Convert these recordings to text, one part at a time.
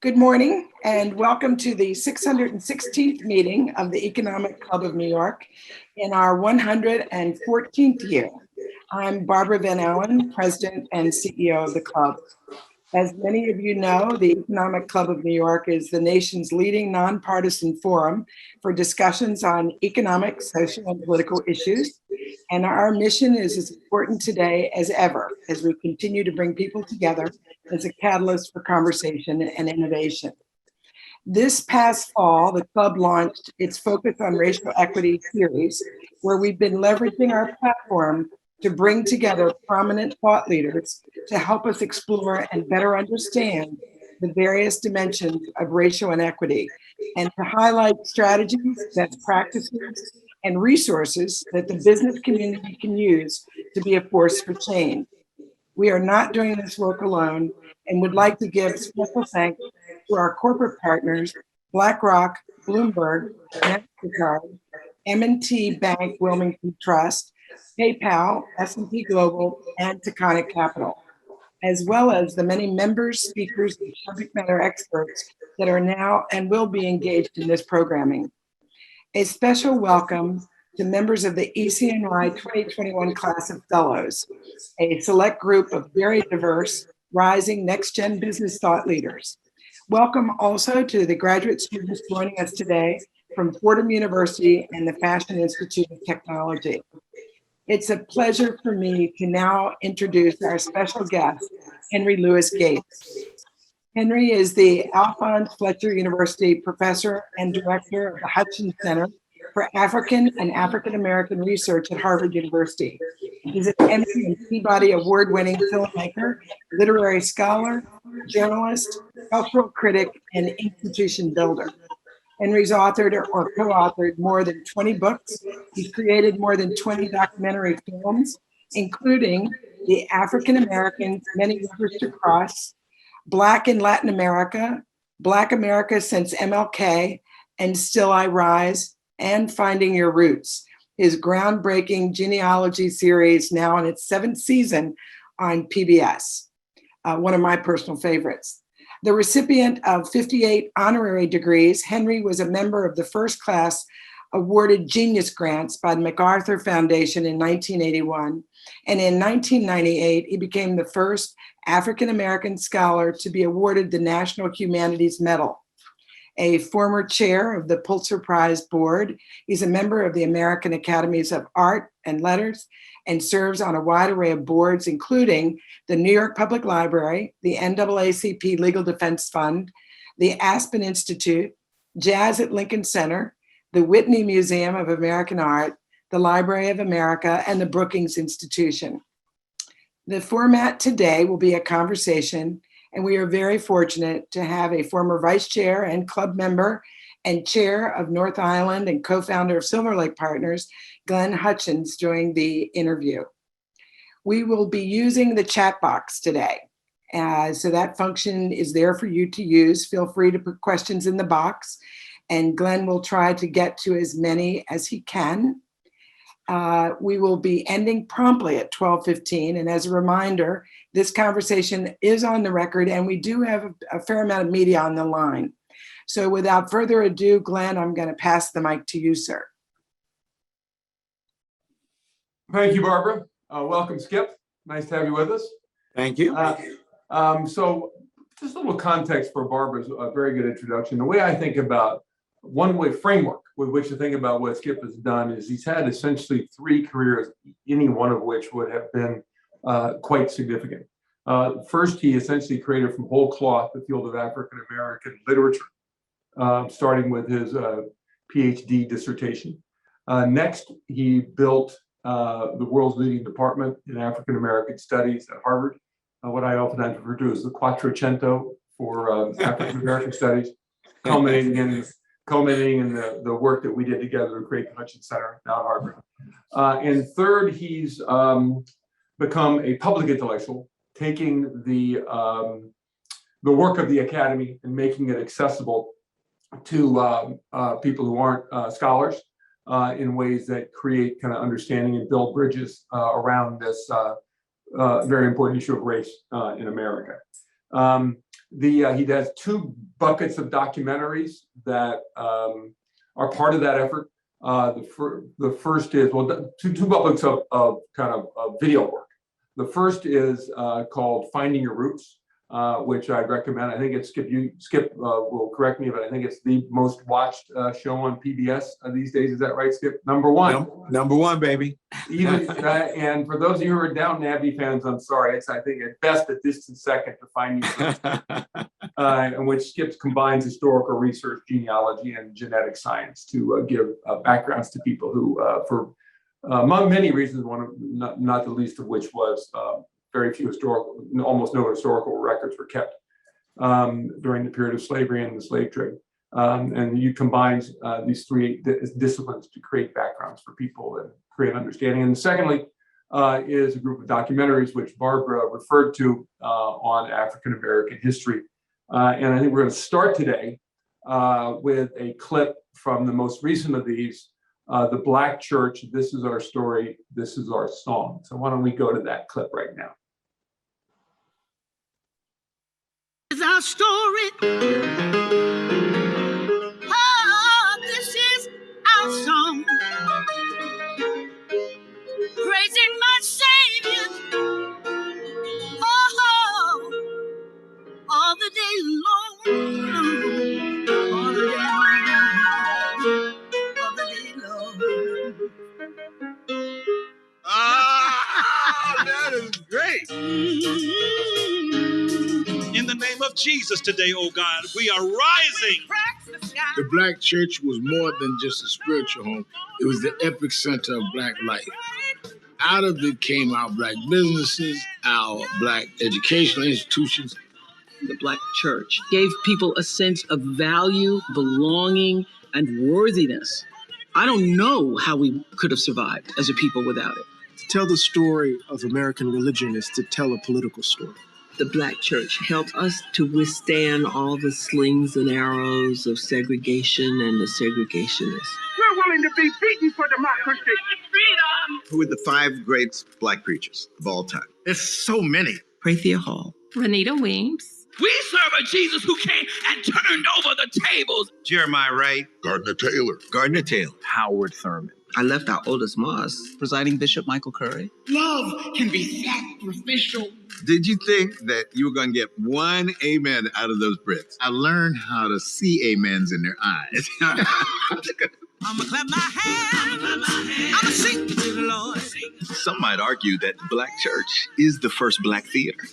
Good morning and welcome to the 616th meeting of the Economic Club of New York in our 114th year. I'm Barbara Van Allen, President and CEO of the club. As many of you know, the Economic Club of New York is the nation's leading nonpartisan forum for discussions on economic, social, and political issues. And our mission is as important today as ever as we continue to bring people together as a catalyst for conversation and innovation. This past fall, the club launched its Focus on Racial Equity series, where we've been leveraging our platform to bring together prominent thought leaders to help us explore and better understand the various dimensions of racial inequity and to highlight strategies, best practices, and resources that the business community can use to be a force for change. We are not doing this work alone and would like to give special thanks to our corporate partners, BlackRock, Bloomberg, MasterCard, M&T Bank Wilmington Trust, PayPal, S&P Global, and Taconic Capital, as well as the many members, speakers, and subject matter experts that are now and will be engaged in this programming. A special welcome to members of the ECNY 2021 class of fellows, a select group of very diverse, rising next-gen business thought leaders. Welcome also to the graduate students joining us today from Fordham University and the Fashion Institute of Technology. It's a pleasure for me to now introduce our special guest, Henry Louis Gates. Henry is the Alphonse Fletcher University Professor and Director of the Hutchins Center for African and African American Research at Harvard University. He's an Emmy and Peabody Award-winning filmmaker, literary scholar, journalist, cultural critic, and institution builder. Henry's authored or co-authored more than 20 books. He's created more than 20 documentary films, including The African Americans, Many Rivers to Cross, Black in Latin America, Black America Since MLK, and Still I Rise, and Finding Your Roots, his groundbreaking genealogy series now in its 7th season on PBS, one of my personal favorites. The recipient of 58 honorary degrees, Henry was a member of the first class awarded Genius Grants by the MacArthur Foundation in 1981. And in 1998, he became the first African-American scholar to be awarded the National Humanities Medal. A former chair of the Pulitzer Prize Board, he's a member of the American Academies of Art and Letters and serves on a wide array of boards, including the New York Public Library, the NAACP Legal Defense Fund, the Aspen Institute, Jazz at Lincoln Center, the Whitney Museum of American Art, the Library of America, and the Brookings Institution. The format today will be a conversation, and we are very fortunate to have a former vice chair and club member and chair of North Island and co-founder of Silver Lake Partners, Glenn Hutchins, join the interview. We will be using the chat box today. So that function is there for you to use. Feel free to put questions in the box, and Glenn will try to get to as many as he can. We will be ending promptly at 12:15. And as a reminder, this conversation is on the record and we do have a fair amount of media on the line. So without further ado, Glenn, I'm going to pass the mic to you, sir. Thank you, Barbara. Welcome, Skip. Nice to have you with us. Thank you. So just a little context for Barbara's very good introduction. The way I think about one-way framework with which to think about what Skip has done is he's had essentially 3 careers, any one of which would have been quite significant. First, he essentially created from whole cloth the field of African American literature, starting with his PhD dissertation. Next, he built the world's leading department in African American studies at Harvard, what I oftentimes refer to as the Quattrocento for African American studies, culminating in the work that we did together to create the Hutchins Center now at Harvard. And third, he's become a public intellectual, taking the work of the academy and making it accessible to people who aren't scholars in ways that create kind of understanding and build bridges around this very important issue of race in America. He has 2 buckets of documentaries that are part of that effort. The first is, well, two buckets of kind of video work. The first is called Finding Your Roots, which I recommend. I think it's Skip will correct me, but I think it's the most watched show on PBS these days. Is that right, Skip? Number 1. Number 1, baby. Even and for those of you who are Downton Abbey fans, I'm sorry. It's, I think, at best a distant second to Finding Your Roots, in which Skip combines historical research, genealogy, and genetic science to give backgrounds to people who, for among many reasons, not the least of which was very few almost no historical records were kept during the period of slavery and the slave trade. And you combine these 3 disciplines to create backgrounds for people and create understanding. And secondly, is a group of documentaries which Barbara referred to on African American history. And I think we're going to start today with a clip from the most recent of these, The Black Church. This is our story. This is our song. So why don't we go to that clip right now? This is our story. Oh, this is our song. Praising my Savior. Oh, all the day long. All the day long. Ah, that is great. In the name of Jesus today, oh God, we are rising. The Black Church was more than just a spiritual home. It was the epicenter of Black life. Out of it came our Black businesses, our Black educational institutions. The Black Church gave people a sense of value, belonging, and worthiness. I don't know how we could have survived as a people without it. To tell the story of American religion is to tell a political story. The Black Church helped us to withstand all the slings and arrows of segregation and the segregationists. We're willing to be beaten for democracy. Freedom! Who are the 5 great Black preachers of all time? There's so many. Prathia Hall. Renita Weems. We serve a Jesus who came and turned over the tables. Jeremiah Wright. Gardner Taylor. Gardner Taylor. Howard Thurman. I left out Otis Moss. Presiding Bishop Michael Curry. Love can be sacrificial. Did you think that you were going to get one amen out of those Brits? I learned how to see amens in their eyes. I'ma clap my hands. I'ma sing to the Lord. Some might argue that the Black Church is the first Black theater.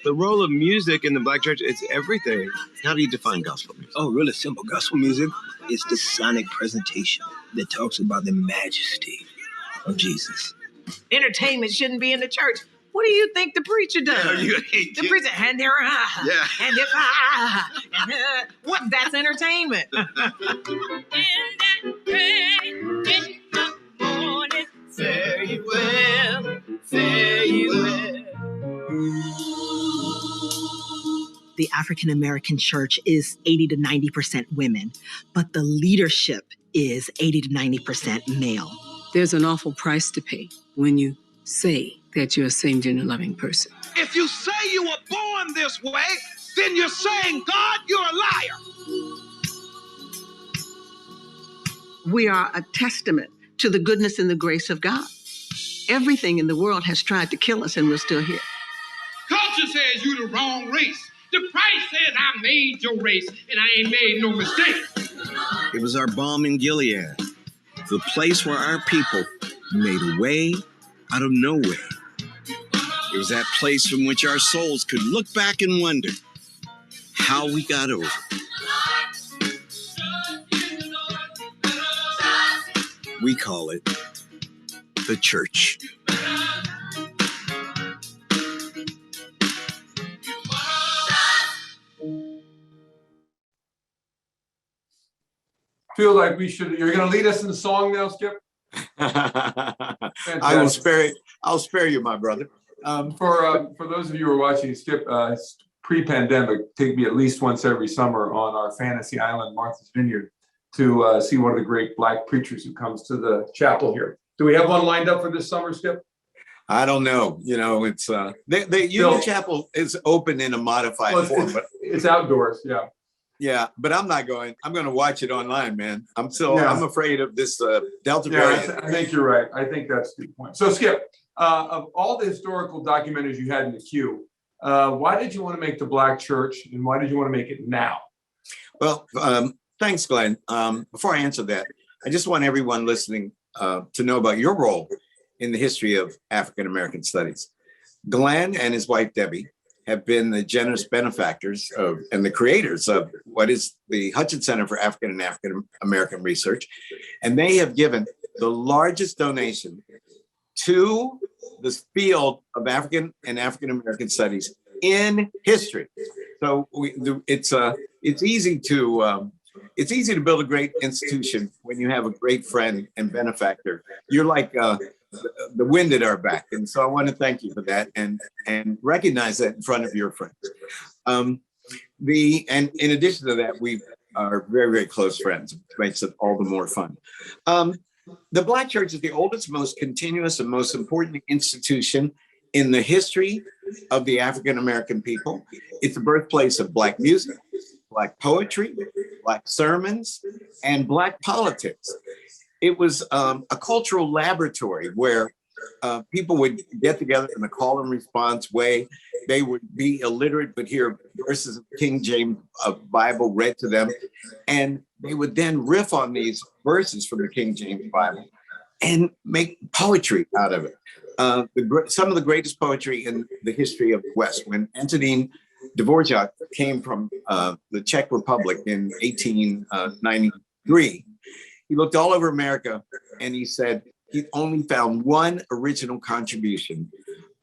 The role of music in the Black Church, it's everything. How do you define gospel music? Oh, really simple. Gospel music is the sonic presentation that talks about the majesty of Jesus. Entertainment shouldn't be in the church. What do you think the preacher does? The preacher, and there, and if, what? That's entertainment. In that rain, in the morning, fare you well, fare you well. The African American church is 80 to 90% women, but the leadership is 80 to 90% male. There's an awful price to pay when you say that you're a same-gender loving person. If you say you were born this way, then you're saying, God, you're a liar. We are a testament to the goodness and the grace of God. Everything in the world has tried to kill us, and we're still here. Culture says you the wrong race. The price says I made your race, and I ain't made no mistake. It was our balm in Gilead, the place where our people made a way out of nowhere. It was that place from which our souls could look back and wonder how we got over. We call it the church. Feel like we should. You're going to lead us in the song now, Skip? I will spare. I'll spare you, my brother. For those of you who are watching, Skip, pre-pandemic, take me at least once every summer on our fantasy island, Martha's Vineyard, to see one of the great Black preachers who comes to the chapel here. Do we have one lined up for this summer, Skip? I don't know. You know, it's the Union Chapel is open in a modified form, but it's outdoors. Yeah. Yeah, but I'm not going. I'm going to watch it online, man. I'm afraid of this Delta variant. I think you're right. I think that's a good point. So Skip, of all the historical documentaries you had in the queue, why did you want to make the Black Church, and why did you want to make it now? Well, thanks, Glenn. Before I answer that, I just want everyone listening to know about your role in the history of African American studies. Glenn and his wife, Debbie, have been the generous benefactors of and the creators of what is the Hutchins Center for African and African American Research. And they have given the largest donation to this field of African and African American studies in history. So it's easy to build a great institution when you have a great friend and benefactor. You're like the wind at our back. And so I want to thank you for that and recognize that in front of your friends. And in addition to that, we are very, very close friends, which makes it all the more fun. The Black Church is the oldest, most continuous, and most important institution in the history of the African American people. It's the birthplace of Black music, Black poetry, Black sermons, and Black politics. It was a cultural laboratory where people would get together in a call and response way. They would be illiterate, but hear verses of King James Bible read to them. And they would then riff on these verses from the King James Bible and make poetry out of it. Some of the greatest poetry in the history of the West. When Antonin Dvorak came from the Czech Republic in 1893, he looked all over America and he said he only found one original contribution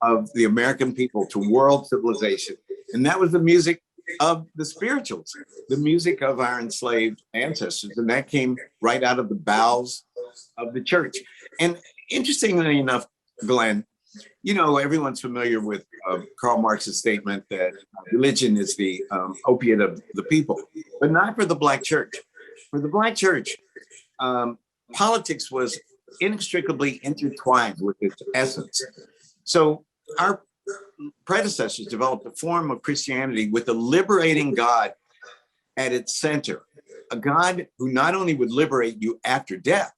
of the American people to world civilization. And that was the music of the spirituals, the music of our enslaved ancestors. And that came right out of the bowels of the church. And interestingly enough, Glenn, you know, everyone's familiar with Karl Marx's statement that religion is the opiate of the people, but not for the Black Church. For the Black Church, politics was inextricably intertwined with its essence. So our predecessors developed a form of Christianity with a liberating God at its center, a God who not only would liberate you after death,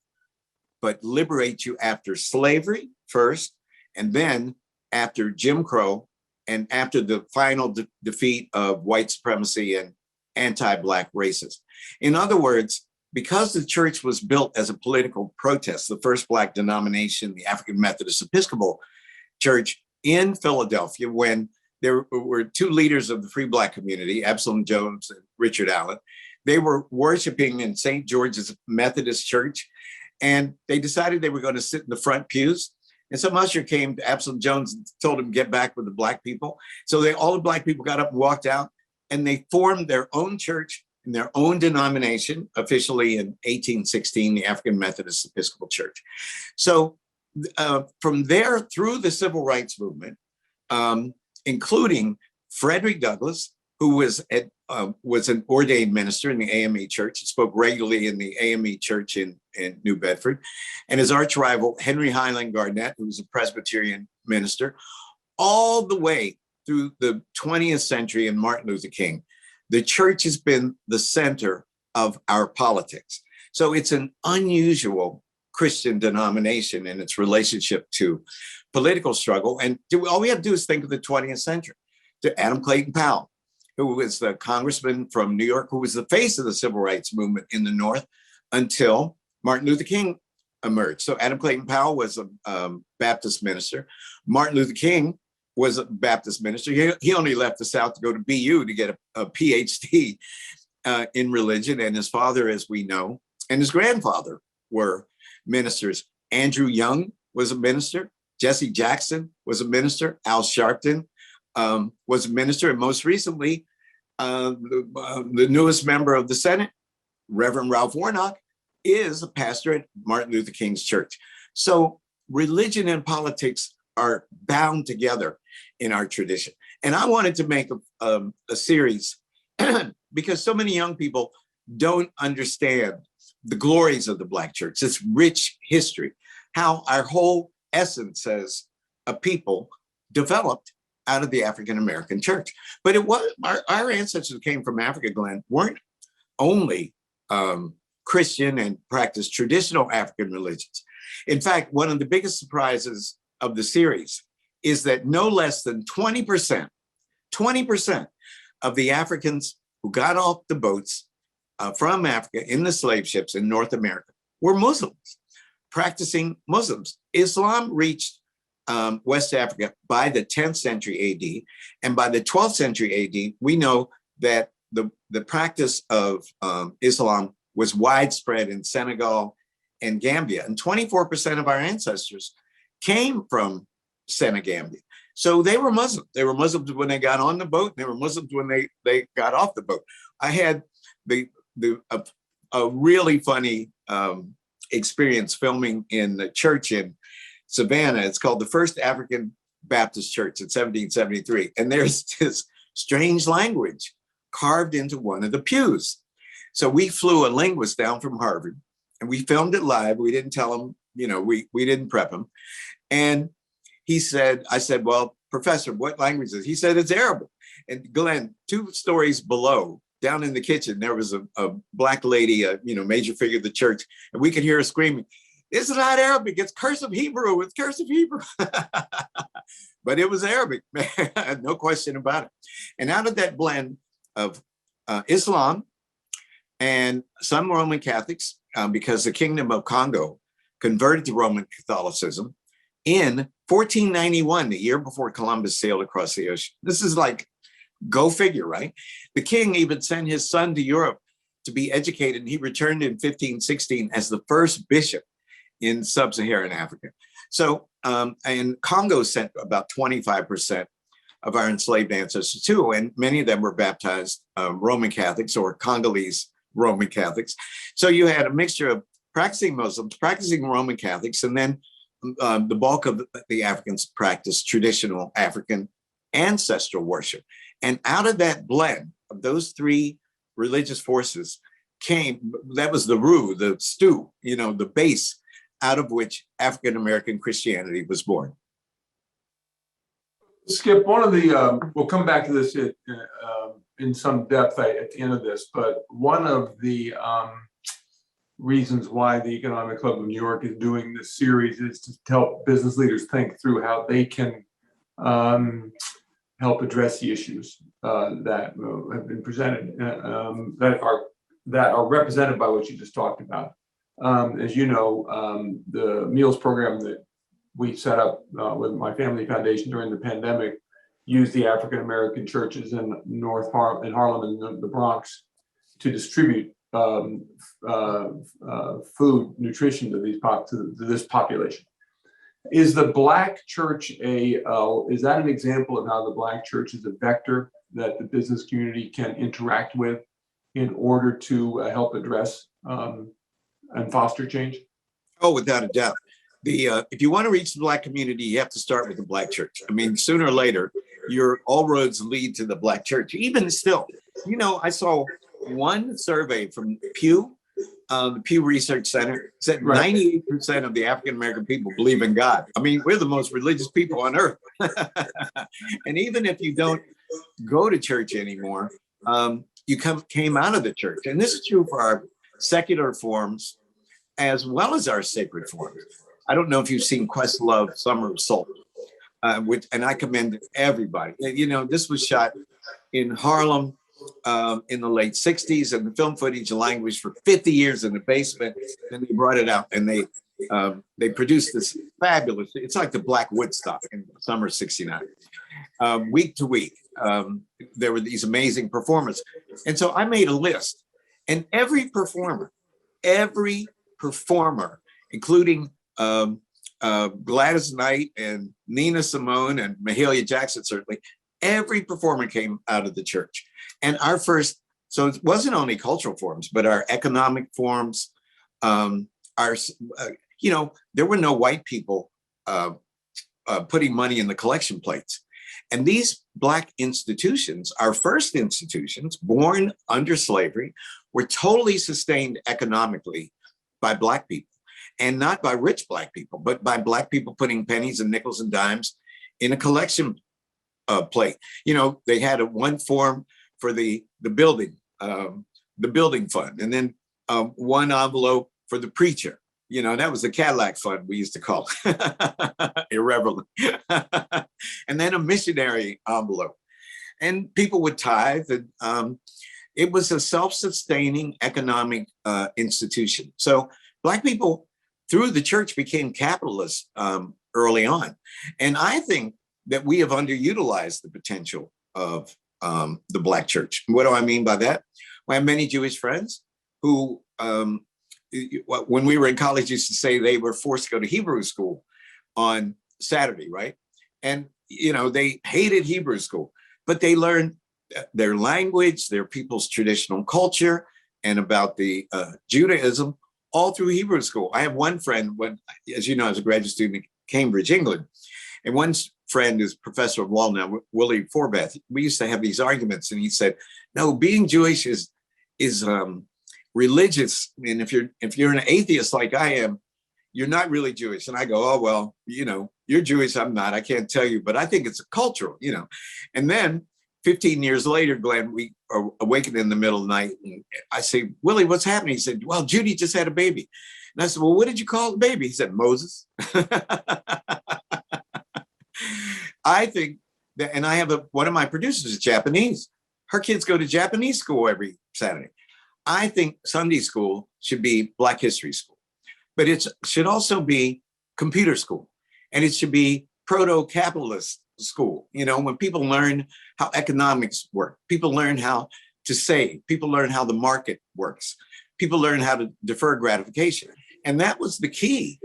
but liberate you after slavery first, and then after Jim Crow, and after the final defeat of white supremacy and anti-Black racism. In other words, because the church was built as a political protest, the first Black denomination, the African Methodist Episcopal Church in Philadelphia, when there were two leaders of the free Black community, Absalom Jones and Richard Allen, they were worshiping in St. George's Methodist Church, and they decided they were going to sit in the front pews. And some usher came to Absalom Jones and told him, get back with the Black people. So all the Black people got up and walked out, and they formed their own church in their own denomination, officially in 1816, the African Methodist Episcopal Church. So from there through the civil rights movement, including Frederick Douglass, who was an ordained minister in the AME Church, spoke regularly in the AME Church in New Bedford, and his arch rival, Henry Highland Garnett, who was a Presbyterian minister, all the way through the 20th century and Martin Luther King. The church has been the center of our politics. So it's an unusual Christian denomination in its relationship to political struggle. And all we have to do is think of the 20th century, to Adam Clayton Powell, who was the congressman from New York, who was the face of the civil rights movement in the North until Martin Luther King emerged. So Adam Clayton Powell was a Baptist minister. Martin Luther King was a Baptist minister. He only left the South to go to BU to get a PhD in religion. And his father, as we know, and his grandfather were ministers. Andrew Young was a minister. Jesse Jackson was a minister. Al Sharpton was a minister. And most recently, the newest member of the Senate, Reverend Ralph Warnock, is a pastor at Martin Luther King's church. So religion and politics are bound together in our tradition. And I wanted to make a series because so many young people don't understand the glories of the Black church, its rich history, how our whole essence as people developed out of the African-American church. But it was our ancestors who came from Africa, Glenn, weren't only Christian and practiced traditional African religions. In fact, one of the biggest surprises of the series is that no less than 20% of the Africans who got off the boats from Africa in the slave ships in North America were Muslims, practicing Muslims. Islam reached West Africa by the 10th century AD. And by the 12th century AD, we know that the practice of Islam was widespread in Senegal and Gambia. And 24% of our ancestors came from Senegambia. So they were Muslim. They were Muslims when they got on the boat, and they were Muslims when they got off the boat. I had a really funny experience filming in the church in Savannah. It's called the First African Baptist Church in 1773. And there's this strange language carved into one of the pews. So we flew a linguist down from Harvard and we filmed it live. We didn't tell him, we didn't prep him. And I said, well, professor, what language is it? He said, it's Arabic. And Glenn, 2 stories below, down in the kitchen, there was a Black lady, a major figure of the church, and we could hear her screaming, it's not Arabic, it's cursive Hebrew, it's cursive Hebrew. But it was Arabic, no question about it. And out of that blend of Islam and some Roman Catholics, because the Kingdom of Congo converted to Roman Catholicism in 1491, the year before Columbus sailed across the ocean. This is like, go figure, right? The king even sent his son to Europe to be educated, and he returned in 1516 as the first bishop in sub-Saharan Africa. So, and Congo sent about 25% of our enslaved ancestors too, and many of them were baptized Roman Catholics or Congolese Roman Catholics. So you had a mixture of practicing Muslims, practicing Roman Catholics, and then the bulk of the Africans practiced traditional African ancestral worship. And out of that blend of those 3 religious forces came, that was the roux, the stew, the base out of which African-American Christianity was born. Skip, one of the, we'll come back to this in some depth at the end of this, but one of the reasons why the Economic Club of New York is doing this series is to help business leaders think through how they can help address the issues that have been presented, that are represented by what you just talked about. As you know, the meals program that we set up with my family foundation during the pandemic used the African American churches in Harlem and the Bronx to distribute food, nutrition to this population. Is the Black church is that an example of how the Black church is a vector that the business community can interact with in order to help address and foster change? Oh, without a doubt. If you want to reach the Black community, you have to start with the Black church. I mean, sooner or later, all roads lead to the Black church. Even still, I saw one survey from Pew, the Pew Research Center, said 98% of the African-American people believe in God. I mean, we're the most religious people on earth. And even if you don't go to church anymore, you came out of the church. And this is true for our secular forms as well as our sacred forms. I don't know if you've seen Questlove, Summer of Soul, and I commend everybody. This was shot in Harlem in the late 60s, and the film footage languished for 50 years in the basement. Then they brought it out, and they produced this fabulous, it's like the Black Woodstock in summer '69. Week to week, there were these amazing performers. And so I made a list, and every performer, including Gladys Knight and Nina Simone and Mahalia Jackson, certainly, every performer came out of the church. And so it wasn't only cultural forms, but our economic forms, there were no white people putting money in the collection plates. And these Black institutions, our first institutions, born under slavery, were totally sustained economically by Black people. and not by rich Black people, but by Black people putting pennies and nickels and dimes in a collection plate. You know, they had one form for the building fund, and then one envelope for the preacher. You know, that was the Cadillac fund, we used to call it, irreverently. And then a missionary envelope. And people would tithe, and it was a self-sustaining economic institution. So Black people through the church became capitalists early on. And I think that we have underutilized the potential of the Black church. What do I mean by that? Well, I have many Jewish friends who, when we were in college, used to say they were forced to go to Hebrew school on Saturday, right? And, you know, they hated Hebrew school, but they learned their language, their people's traditional culture, and about the Judaism all through Hebrew school. I have one friend, as you know, I was a graduate student at Cambridge, England. And one friend is professor of law now, Willie Forbath. We used to have these arguments, and he said, no, being Jewish is religious. And if you're an atheist like I am, you're not really Jewish. And I go, oh, well, you know, you're Jewish, I'm not, I can't tell you, but I think it's a cultural, you know. And then 15 years later, Glenn, we are awakened in the middle of the night. And I say, Willie, what's happening? He said, well, Judy just had a baby. And I said, well, what did you call the baby? He said, Moses. I think that, and I have one of my producers is Japanese. Her kids go to Japanese school every Saturday. I think Sunday school should be Black History School, but it should also be computer school, and it should be proto-capitalist school. You know, when people learn how economics work, people learn how to save, people learn how the market works, people learn how to defer gratification. And that was the key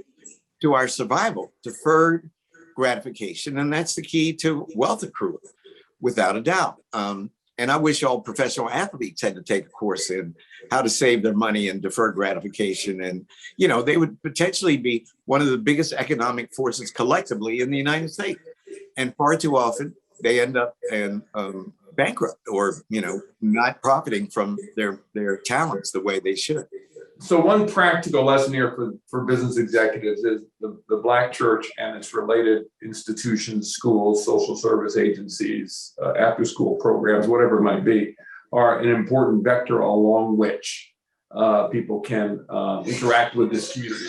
to our survival, deferred gratification. And that's the key to wealth accrual, without a doubt. And I wish all professional athletes had to take a course in how to save their money and defer gratification. And, you know, they would potentially be one of the biggest economic forces collectively in the United States. And far too often they end up bankrupt or, you know, not profiting from their talents the way they should. So one practical lesson here for business executives is the Black church and its related institutions, schools, social service agencies, after school programs, whatever it might be, are an important vector along which people can interact with this community.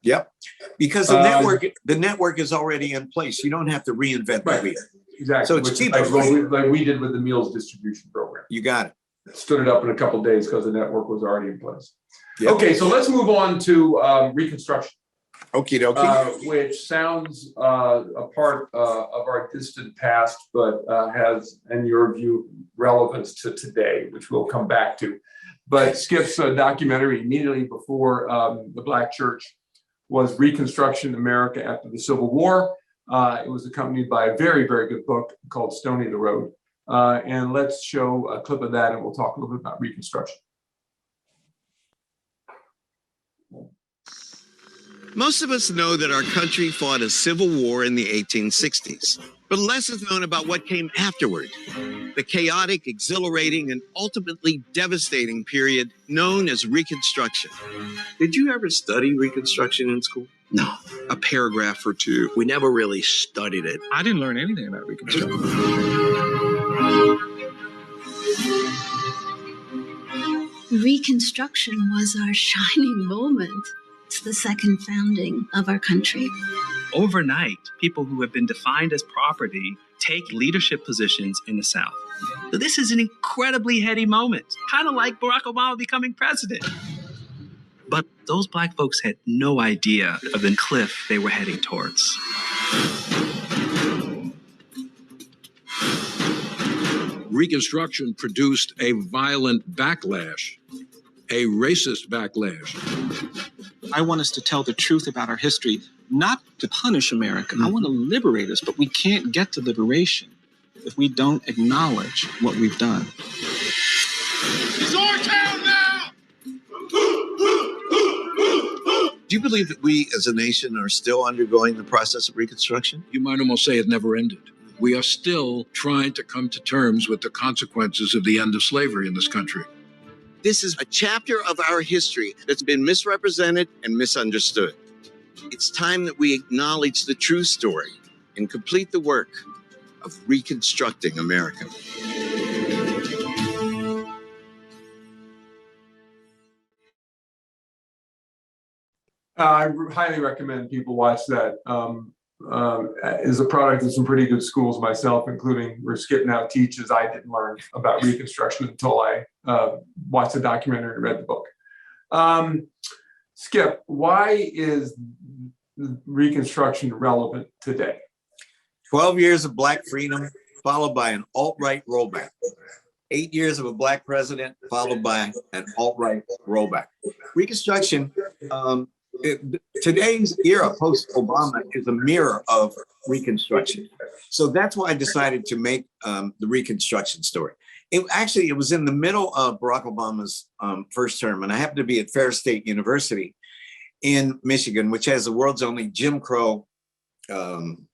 Yep, because the network is already in place. You don't have to reinvent the wheel. Exactly. So it's cheaper. Like we did with the meals distribution program. You got it. Stood it up in a couple of days because the network was already in place. Yep. Okay, so let's move on to Reconstruction. Okie dokie. Which sounds a part of our distant past, but has, in your view, relevance to today, which we'll come back to. But Skip's documentary immediately before the Black Church was Reconstruction America After the Civil War. It was accompanied by a very, very good book called Stony the Road. And let's show a clip of that, and we'll talk a little bit about Reconstruction. Most of us know that our country fought a civil war in the 1860s, but less is known about what came afterward, the chaotic, exhilarating, and ultimately devastating period known as Reconstruction. Did you ever study Reconstruction in school? No. A paragraph or two. We never really studied it. I didn't learn anything about Reconstruction. Reconstruction was our shining moment. It's the second founding of our country. Overnight, people who have been defined as property take leadership positions in the South. So this is an incredibly heady moment, kind of like Barack Obama becoming president. But those Black folks had no idea of the cliff they were heading towards. Reconstruction produced a violent backlash, a racist backlash. I want us to tell the truth about our history, not to punish America. I want to liberate us, but we can't get to liberation if we don't acknowledge what we've done. It's our town now! Do you believe that we as a nation are still undergoing the process of Reconstruction? You might almost say it never ended. We are still trying to come to terms with the consequences of the end of slavery in this country. This is a chapter of our history that's been misrepresented and misunderstood. It's time that we acknowledge the true story and complete the work of reconstructing America. I highly recommend people watch that. Is a product of some pretty good schools myself, including where Skip now teaches. I didn't learn about Reconstruction until I watched the documentary and read the book. Skip, why is Reconstruction relevant today? 12 years of Black freedom, followed by an alt-right rollback. 8 years of a Black president, followed by an alt-right rollback. Reconstruction, today's era post-Obama is a mirror of Reconstruction. So that's why I decided to make the Reconstruction story. It was in the middle of Barack Obama's first term, and I happened to be at Fair State University in Michigan, which has the world's only Jim Crow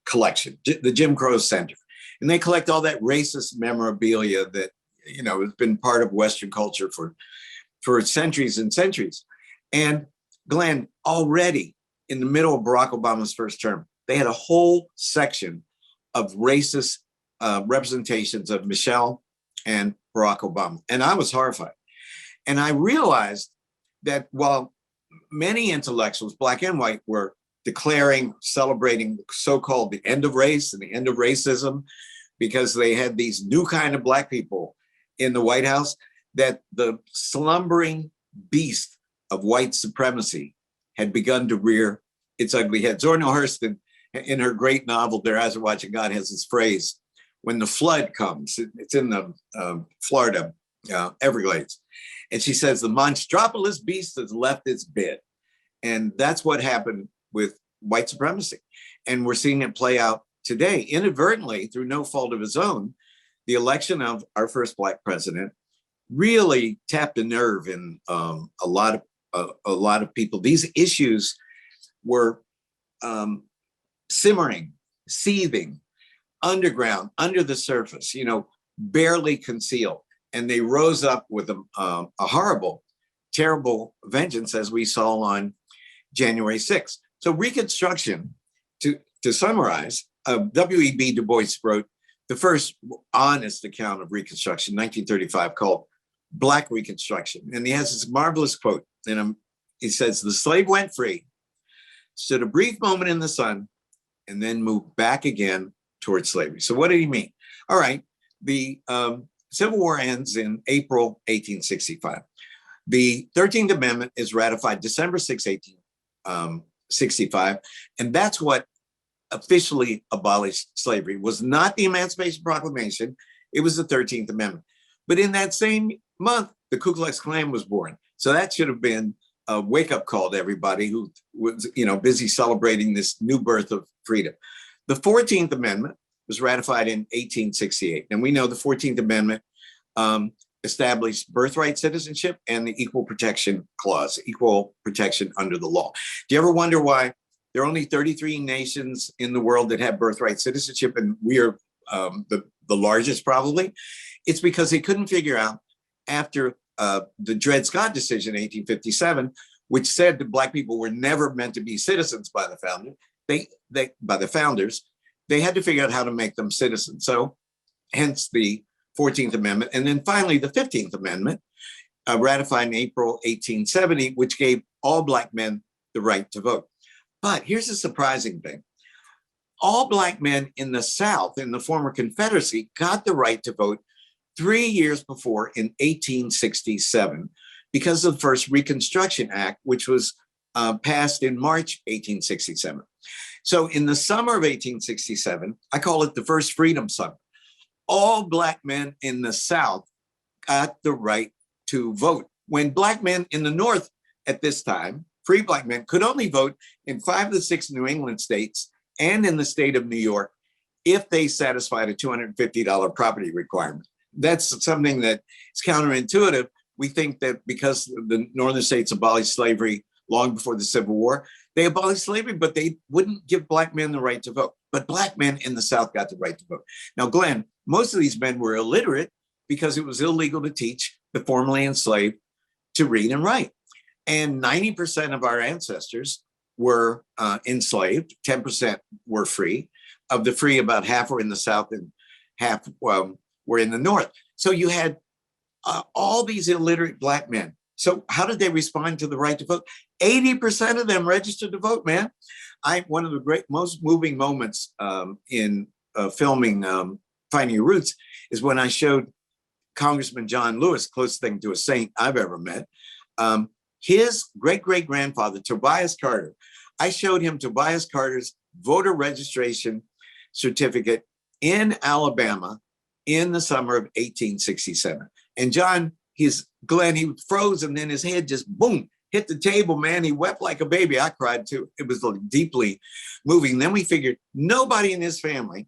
collection, the Jim Crow Center. And they collect all that racist memorabilia that, has been part of Western culture for centuries and centuries. And Glenn, already in the middle of Barack Obama's first term, they had a whole section of racist representations of Michelle and Barack Obama. And I was horrified. And I realized that while many intellectuals, Black and white, were celebrating so-called the end of race and the end of racism, because they had these new kind of Black people in the White House, that the slumbering beast of white supremacy had begun to rear its ugly head. Zora Neale Hurston, in her great novel, Their Eyes Are Watching God, has this phrase, when the flood comes, it's in the Florida Everglades. And she says, the monstropolis beast has left its bed. And that's what happened with white supremacy. And we're seeing it play out today, inadvertently, through no fault of his own. The election of our first Black president really tapped a nerve in a lot of people. These issues were simmering, seething, underground, under the surface, barely concealed. And they rose up with a horrible, terrible vengeance, as we saw on January 6th. So Reconstruction, to summarize, W.E.B. Du Bois wrote the first honest account of Reconstruction, 1935, called Black Reconstruction. And he has this marvelous quote, and he says, the slave went free, stood a brief moment in the sun, and then moved back again towards slavery. So what did he mean? All right, the Civil War ends in April 1865. The 13th Amendment is ratified December 6, 1865, and that's what officially abolished slavery. It was not the Emancipation Proclamation, it was the 13th Amendment. But in that same month, the Ku Klux Klan was born. So that should have been a wake-up call to everybody who was, busy celebrating this new birth of freedom. The 14th Amendment was ratified in 1868. And we know the 14th Amendment established birthright citizenship and the Equal Protection Clause, equal protection under the law. Do you ever wonder why there are only 33 nations in the world that have birthright citizenship, and we are the largest probably? It's because they couldn't figure out, after the Dred Scott decision in 1857, which said that Black people were never meant to be citizens by the founders, they had to figure out how to make them citizens. So hence the 14th Amendment. And then finally, the 15th Amendment, ratified in April 1870, which gave all Black men the right to vote. But here's the surprising thing. All Black men in the South, in the former Confederacy, got the right to vote 3 years before, in 1867, because of the first Reconstruction Act, which was passed in March 1867. So in the summer of 1867, I call it the first Freedom Summer, all Black men in the South got the right to vote, when Black men in the North at this time, free Black men, could only vote in 5 of the 6 New England states and in the state of New York if they satisfied a $250 property requirement. That's something that is counterintuitive. We think that because the northern states abolished slavery long before the Civil War, they abolished slavery, but they wouldn't give Black men the right to vote. But Black men in the South got the right to vote. Now, Glenn, most of these men were illiterate because it was illegal to teach the formerly enslaved to read and write. And 90% of our ancestors were enslaved, 10% were free. Of the free, about half were in the South and half were in the North. So you had all these illiterate Black men. So how did they respond to the right to vote? 80% of them registered to vote, man. One of the most moving moments in filming Finding Your Roots is when I showed Congressman John Lewis, closest thing to a saint I've ever met, his great-great-grandfather, Tobias Carter. I showed him Tobias Carter's voter registration certificate in Alabama in the summer of 1867. And John, he froze, and then his head just, boom, hit the table, man. He wept like a baby. I cried too. It was deeply moving. Then we figured nobody in his family,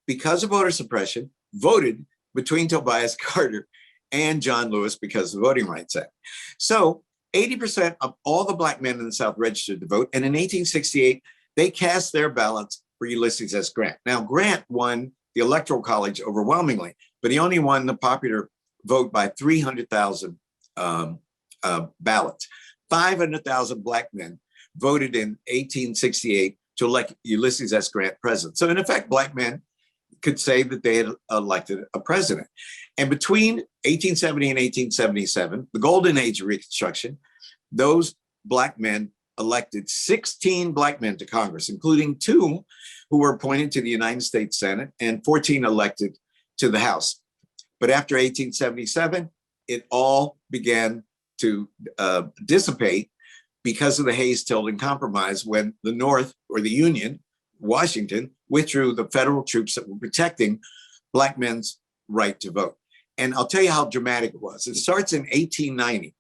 because of voter suppression, voted between Tobias Carter and John Lewis because of the Voting Rights Act. So 80% of all the Black men in the South registered to vote. And in 1868, they cast their ballots for Ulysses S. Grant. Now, Grant won the Electoral College overwhelmingly, but he only won the popular vote by 300,000 ballots. 500,000 Black men voted in 1868 to elect Ulysses S. Grant president. So in effect, Black men could say that they had elected a president. And between 1870 and 1877, the golden age of Reconstruction, those Black men elected 16 Black men to Congress, including 2 who were appointed to the United States Senate and 14 elected to the House. But after 1877, it all began to dissipate because of the Hayes-Tilden Compromise, when the North, or the Union, Washington, withdrew the federal troops that were protecting Black men's right to vote. And I'll tell you how dramatic it was. It starts in 1890.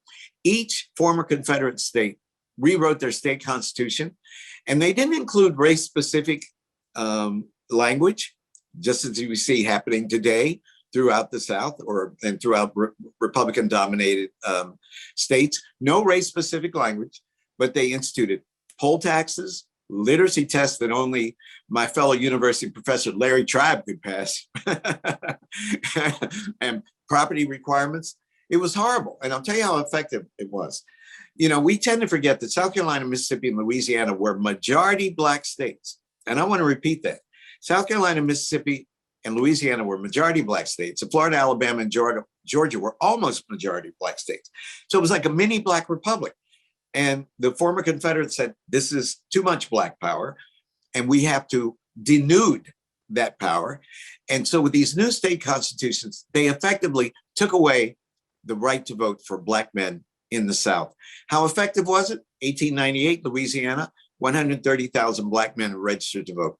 Each former Confederate state rewrote their state constitution, and they didn't include race-specific language, just as we see happening today throughout the South and throughout Republican-dominated states. No race-specific language, but they instituted poll taxes, literacy tests that only my fellow university professor Larry Tribe could pass, and property requirements. It was horrible. And I'll tell you how effective it was. You know, we tend to forget that South Carolina, Mississippi, and Louisiana were majority Black states. And I want to repeat that. South Carolina, Mississippi, and Louisiana were majority Black states. And Florida, Alabama, and Georgia were almost majority Black states. So it was like a mini Black republic. And the former Confederates said, this is too much Black power, and we have to denude that power. And so with these new state constitutions, they effectively took away the right to vote for Black men in the South. How effective was it? 1898, Louisiana, 130,000 Black men registered to vote.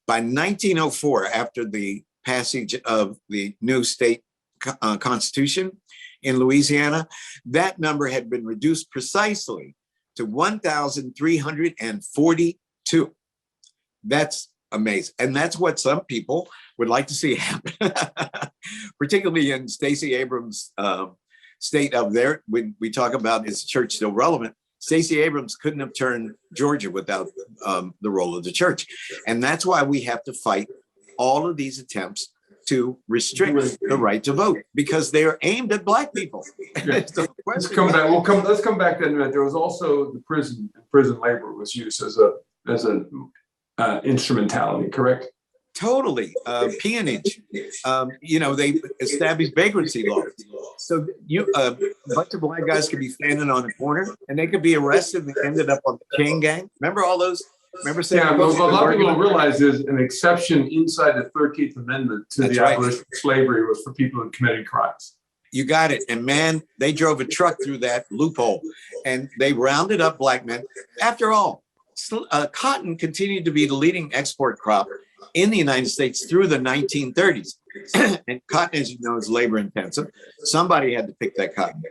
By 1904, after the passage of the new state constitution in Louisiana, that number had been reduced precisely to 1,342. That's amazing. And that's what some people would like to see happen, particularly in Stacey Abrams' state up there. When we talk about is the church still relevant, Stacey Abrams couldn't have turned Georgia without the role of the church. And that's why we have to fight all of these attempts to restrict the right to vote, because they are aimed at Black people. Yeah. Let's come back. Let's come back to that in a minute. There was also the prison labor was used as an instrumentality, correct? Totally. Peonage. You know, they established vagrancy laws. So a bunch of Black guys could be standing on a corner and they could be arrested and ended up on the chain gang. Remember all those? Remember saying, yeah, what a lot of people don't realize is an exception inside the 13th Amendment to the abolition of slavery was for people who committed crimes. You got it. And man, they drove a truck through that loophole and they rounded up Black men. After all, cotton continued to be the leading export crop in the United States through the 1930s. And cotton, as you know, is labor intensive. Somebody had to pick that cotton.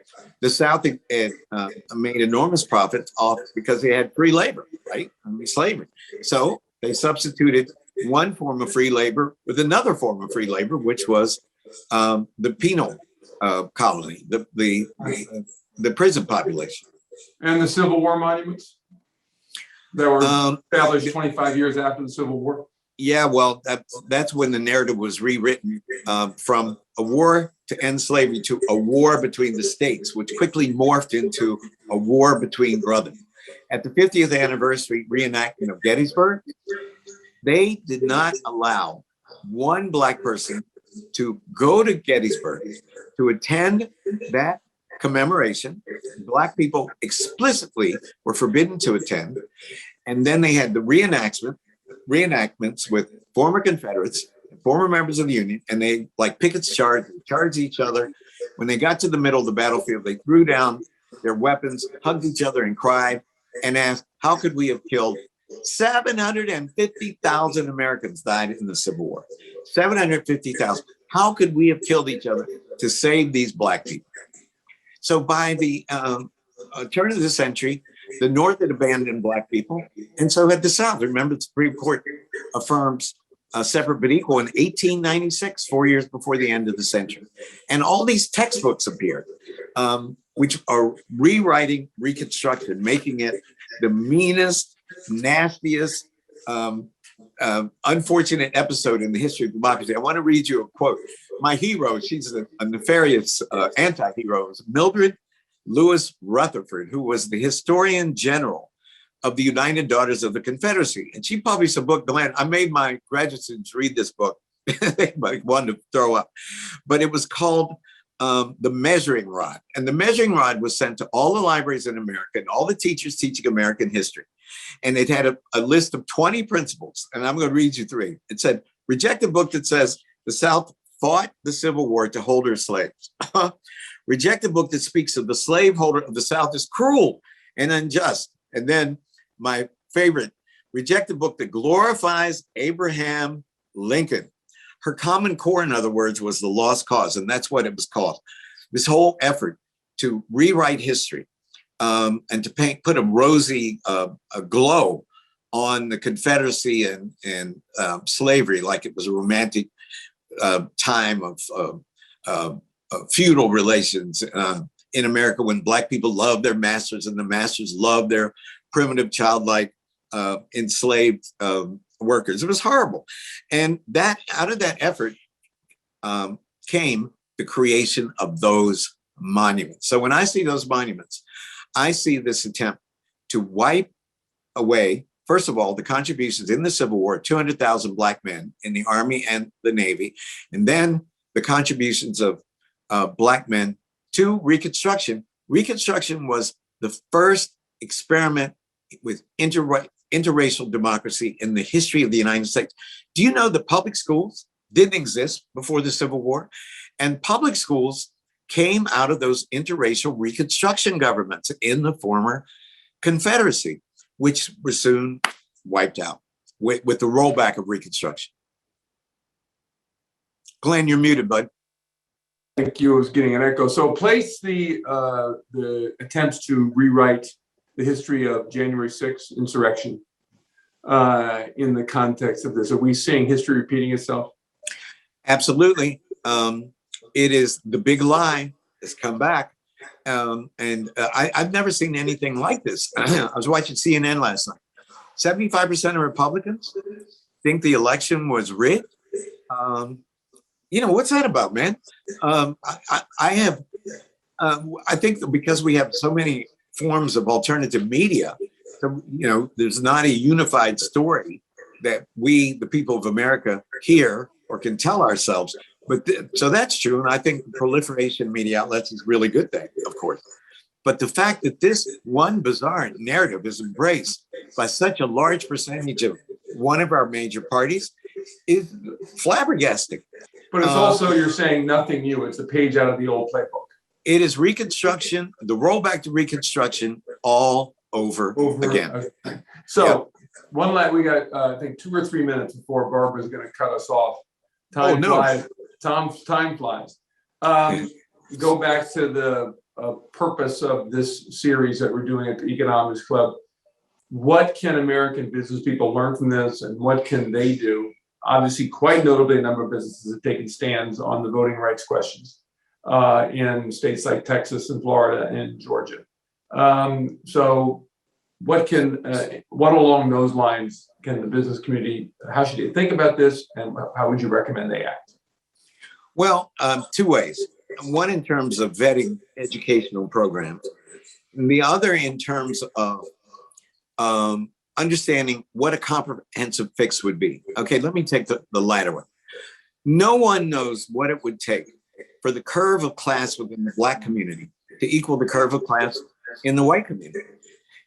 The South made enormous profits off because they had free labor, right? I mean, slavery. So they substituted one form of free labor with another form of free labor, which was the penal colony, the prison population. And the Civil War monuments that were established 25 years after the Civil War. Yeah, well, that's when the narrative was rewritten from a war to end slavery to a war between the states, which quickly morphed into a war between brothers. At the 50th anniversary reenactment of Gettysburg, they did not allow one Black person to go to Gettysburg to attend that commemoration. Black people explicitly were forbidden to attend. And then they had the reenactments with former Confederates, former members of the Union, and they, like pickets, charged each other. When they got to the middle of the battlefield, they threw down their weapons, hugged each other and cried and asked, how could we have killed 750,000 Americans died in the Civil War? 750,000. How could we have killed each other to save these Black people? So by the turn of the century, the North had abandoned Black people, and so had the South. Remember, the Supreme Court affirms separate but equal in 1896, 4 years before the end of the century. And all these textbooks appeared, which are rewriting Reconstruction, making it the meanest, nastiest, unfortunate episode in the history of democracy. I want to read you a quote. My hero, she's a nefarious anti-hero, is Mildred Lewis Rutherford, who was the historian general of the United Daughters of the Confederacy. And she published a book, Glenn. I made my graduate students read this book. They wanted to throw up. But it was called The Measuring Rod. And the Measuring Rod was sent to all the libraries in America and all the teachers teaching American history. And it had a list of 20 principles. And I'm going to read you 3. It said, reject a book that says the South fought the Civil War to hold her slaves. Reject a book that speaks of the slaveholder of the South as cruel and unjust. And then my favorite, reject a book that glorifies Abraham Lincoln. Her common core, in other words, was the lost cause. And that's what it was called. This whole effort to rewrite history and to put a rosy a glow on the Confederacy and slavery, like it was a romantic time of feudal relations in America, when Black people loved their masters and the masters loved their primitive, childlike, enslaved workers. It was horrible. And that out of that effort came the creation of those monuments. So when I see those monuments, I see this attempt to wipe away, first of all, the contributions in the Civil War, 200,000 Black men in the Army and the Navy, and then the contributions of Black men to Reconstruction. Reconstruction was the first experiment with interracial democracy in the history of the United States. Do you know that public schools didn't exist before the Civil War? And public schools came out of those interracial Reconstruction governments in the former Confederacy, which were soon wiped out with the rollback of Reconstruction. Glenn, you're muted, bud. Thank you. I was getting an echo. So place the attempts to rewrite the history of January 6th insurrection in the context of this. Are we seeing history repeating itself? Absolutely. It is the big lie has come back. I've never seen anything like this. I was watching CNN last night. 75% of Republicans think the election was rigged. You know, what's that about, man? I think that because we have so many forms of alternative media, you know, there's not a unified story that we, the people of America, hear or can tell ourselves. But so that's true. And I think the proliferation of media outlets is a really good thing, of course. But the fact that this one bizarre narrative is embraced by such a large percentage of one of our major parties is flabbergasting. But it's also, you're saying nothing new. It's a page out of the old playbook. It is Reconstruction, the rollback to Reconstruction all over again. So one last, we got, I think 2 or 3 minutes before Barbara's going to cut us off. Time flies. Time flies. Go back to the purpose of this series that we're doing at the Economics Club. What can American business people learn from this, and what can they do? Obviously, quite notably, a number of businesses have taken stands on the voting rights questions in states like Texas and Florida and Georgia. So what along those lines can the business community, how should they think about this, and how would you recommend they act? Well, two ways. One in terms of vetting educational programs, and the other in terms of understanding what a comprehensive fix would be. Okay, let me take the latter one. No one knows what it would take for the curve of class within the Black community to equal the curve of class in the white community.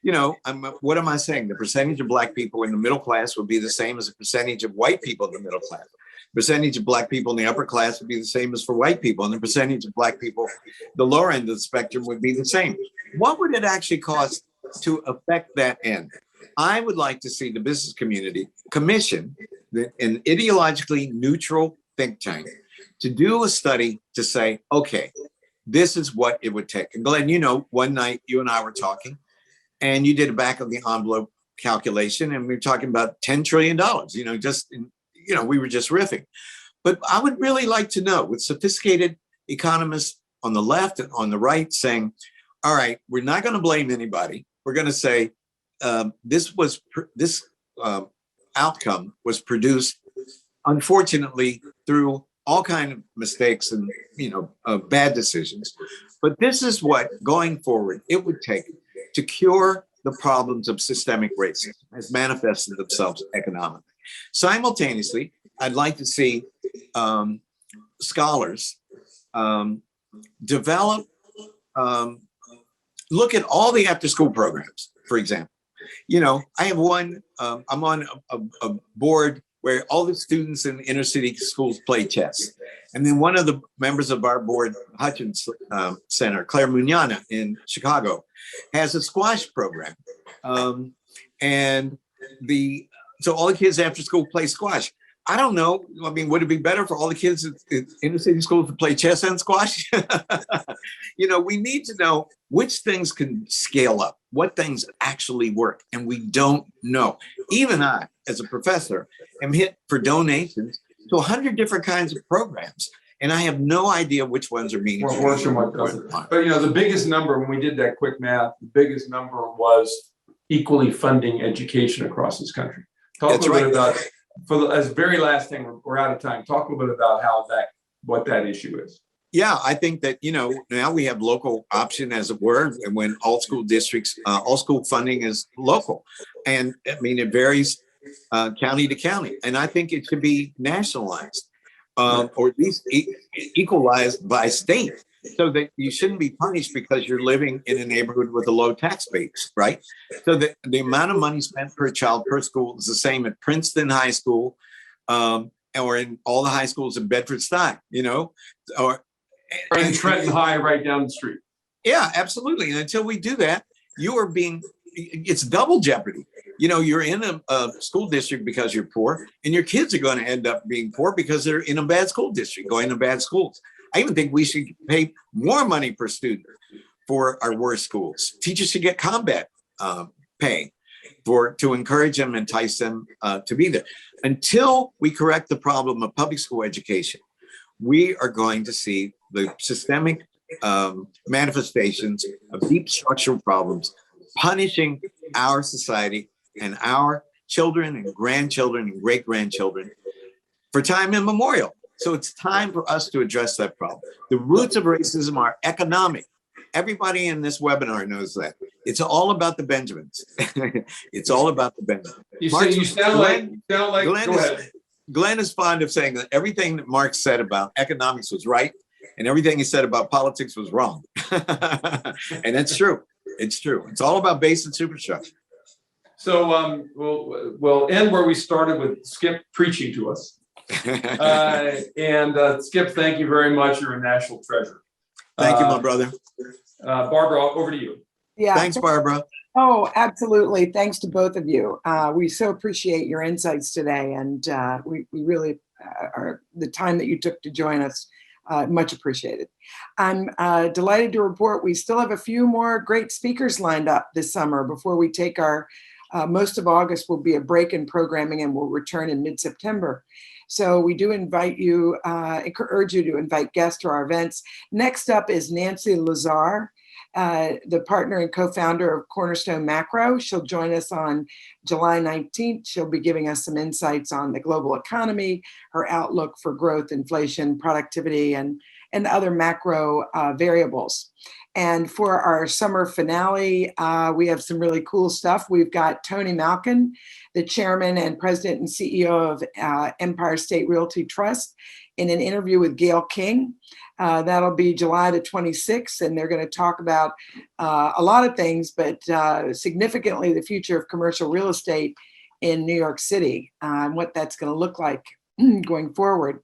You know, what am I saying? The percentage of Black people in the middle class would be the same as the percentage of white people in the middle class. The percentage of Black people in the upper class would be the same as for white people, and the percentage of Black people, the lower end of the spectrum, would be the same. What would it actually cost to affect that end? I would like to see the business community commission an ideologically neutral think tank to do a study to say, okay, this is what it would take. And Glenn, you know, one night you and I were talking, and you did a back of the envelope calculation, and we were talking about $10 trillion, you know, we were just riffing. But I would really like to know, with sophisticated economists on the left and on the right saying, all right, we're not going to blame anybody. We're going to say this outcome was produced, unfortunately, through all kinds of mistakes and bad decisions. But this is what, going forward, it would take to cure the problems of systemic racism as manifested themselves economically. Simultaneously, I'd like to see scholars develop, look at all the after-school programs, for example. You know, I have one, I'm on a board where all the students in inner city schools play chess. And then one of the members of our board, Hutchins Center, Claire Mugnana in Chicago, has a squash program. So all the kids after school play squash. I don't know. I mean, would it be better for all the kids in inner city schools to play chess and squash? You know, we need to know which things can scale up, what things actually work, and we don't know. Even I, as a professor, am hit for donations to 100 different kinds of programs, and I have no idea which ones are meaningful. What works and what doesn't. But you know, the biggest number, when we did that quick math, the biggest number was equally funding education across this country. Talk a little bit about, as very last thing, we're out of time. Talk a little bit about what that issue is. Yeah, I think that, you know, now we have local option, as it were, and when all school districts, all school funding is local. And I mean, it varies county to county. And I think it should be nationalized or at least equalized by state, so that you shouldn't be punished because you're living in a neighborhood with a low tax base, right? So that the amount of money spent per child per school is the same at Princeton High School or in all the high schools in Bedford-Stuyvesant, you know, or in Trenton High right down the street. Yeah, absolutely. And until we do that, it's double jeopardy. You know, you're in a school district because you're poor, and your kids are going to end up being poor because they're in a bad school district, going to bad schools. I even think we should pay more money per student for our worst schools. Teachers should get combat pay to encourage them, entice them to be there. Until we correct the problem of public school education, we are going to see the systemic manifestations of deep structural problems punishing our society and our children and grandchildren and great-grandchildren for time immemorial. So it's time for us to address that problem. The roots of racism are economic. Everybody in this webinar knows that. It's all about the Benjamins. It's all about the Benjamins. Glenn is fond of saying that everything that Marx said about economics was right, and everything he said about politics was wrong. And that's true. It's true. It's all about base and superstructure. So we'll end where we started, with Skip preaching to us. Skip, thank you very much. You're a national treasure. Thank you, my brother. Barbara, over to you. Yeah. Thanks, Barbara. Oh, absolutely. Thanks to both of you. We so appreciate your insights today, and we really are the time that you took to join us. Much appreciated. I'm delighted to report we still have a few more great speakers lined up this summer before we take our most of August will be a break in programming, and we'll return in mid-September. So we do invite you, encourage you to invite guests to our events. Next up is Nancy Lazar, the partner and co-founder of Cornerstone Macro. She'll join us on July 19th. She'll be giving us some insights on the global economy, her outlook for growth, inflation, productivity, and other macro variables. And for our summer finale, we have some really cool stuff. We've got Tony Malkin, the chairman and president and CEO of Empire State Realty Trust, in an interview with Gail King. That'll be July the 26th, and they're going to talk about a lot of things, but significantly the future of commercial real estate in New York City and what that's going to look like going forward.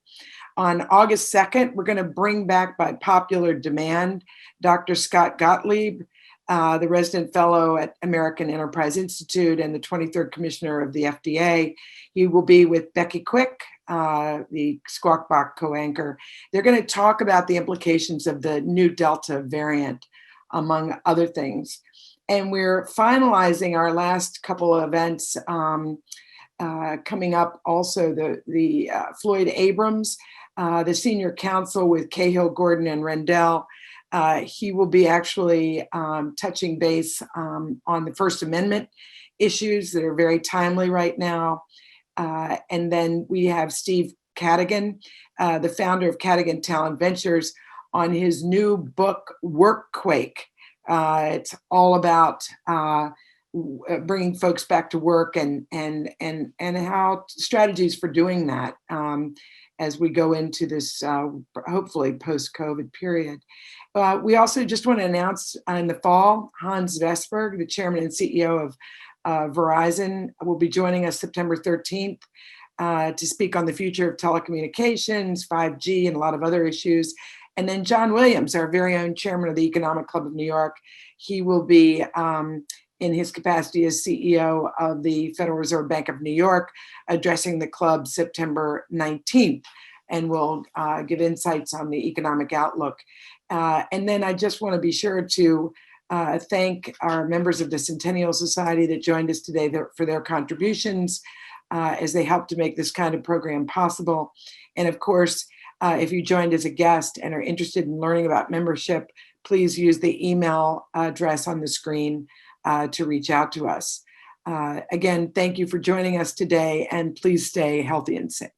On August 2nd, we're going to bring back by popular demand Dr. Scott Gottlieb, the resident fellow at American Enterprise Institute and the 23rd commissioner of the FDA. He will be with Becky Quick, the Squawk Box co-anchor. They're going to talk about the implications of the new Delta variant, among other things. And we're finalizing our last couple of events coming up. Also, the Floyd Abrams, the senior counsel with Cahill, Gordon, and Rendell. He will be actually touching base on the First Amendment issues that are very timely right now. And then we have Steve Cadigan, the founder of Cadigan Talent Ventures, on his new book, Workquake. It's all about bringing folks back to work and how strategies for doing that as we go into this hopefully post-COVID period. We also just want to announce in the fall, Hans Vestberg, the chairman and CEO of Verizon, will be joining us September 13th to speak on the future of telecommunications, 5G, and a lot of other issues. And then John Williams, our very own chairman of the Economic Club of New York, he will be in his capacity as CEO of the Federal Reserve Bank of New York, addressing the club September 19th, and will give insights on the economic outlook. And then I just want to be sure to thank our members of the Centennial Society that joined us today for their contributions as they helped to make this kind of program possible. And of course, if you joined as a guest and are interested in learning about membership, please use the email address on the screen to reach out to us. Again, thank you for joining us today, and please stay healthy and safe.